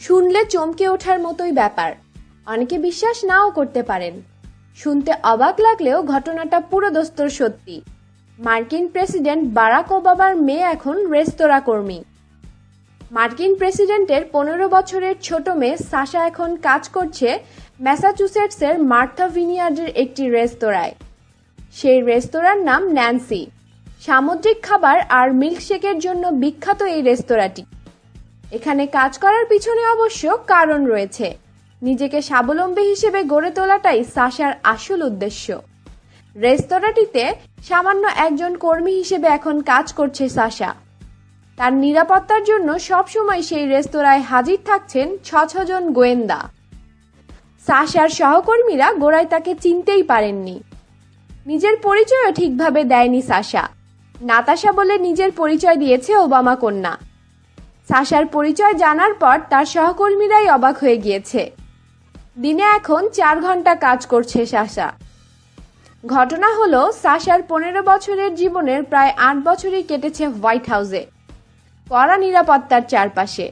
শুনলে চমকে ওঠার মতোই ব্যাপার। অনেকে বিশ্বাস নাও করতে পারেন। শুনতে অবাক লাগলেও ঘটনাটা পুরোদস্তুর সত্যি। মার্কিন প্রেসিডেন্ট বারাক ওবামার মেয়ে এখন রেস্তোরাঁ কর্মী। মার্কিন প্রেসিডেন্টের 15 বছরের ছোট মেয়ে সাশা এখন কাজ করছে ম্যাসাচুসেটসের মার্থা ভিনিয়ার্ডের একটি রেস্তোরাঁয়। সেই রেস্তোরাঁর নাম ন্যান্সি। সামুদ্রিক খাবার আর মিল্কশেকের জন্য বিখ্যাত এই রেস্তোরাঁটি। এখানে কাজ করার পিছনে অবশ্য কারণ রয়েছে। নিজেকে স্বাবলম্বী হিসেবে গড়ে তোলাটাই সাশার আসল উদ্দেশ্য। রেস্তোরাঁটিতে সামান্য একজন কর্মী হিসেবে এখন কাজ করছে সাশা। তার নিরাপত্তার জন্য সবসময় সেই রেস্তোরাঁয় হাজির থাকছেন 6 জন গোয়েন্দা। সাশার সহকর্মীরা গোড়ায় তাকে চিনতেই পারেননি। নিজের পরিচয়ও ঠিকভাবে দেয়নি সাশা। নাতাশা বলে নিজের পরিচয় দিয়েছে ওবামা কন্যা। সাশার পরিচয় জানার পর তার সহকর্মীরাই অবাক হয়ে গিয়েছে। দিনে এখন 4 ঘন্টা কাজ করছে সাশা। ঘটনা হলো, সাশার 15 বছরের জীবনের প্রায় 8 বছরই কেটেছে হোয়াইট হাউসে, কড়া নিরাপত্তার চারপাশে।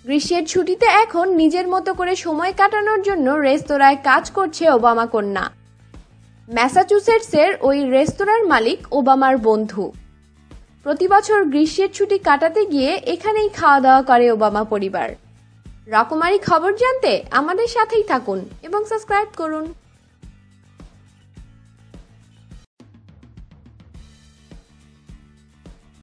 গ্রীষ্মের ছুটিতে এখন নিজের মতো করে সময় কাটানোর জন্য রেস্তোরাঁয় কাজ করছে ওবামা কন্যা। ম্যাসাচুসেটসের ওই রেস্তোরাঁর মালিক ওবামার বন্ধু। প্রতি বছর গ্রীষ্মের ছুটি কাটাতে গিয়ে এখানেই খাওয়া দাওয়া করে ওবামা পরিবার। রকমারি খবর জানতে আমাদের সাথেই থাকুন এবং সাবস্ক্রাইব করুন।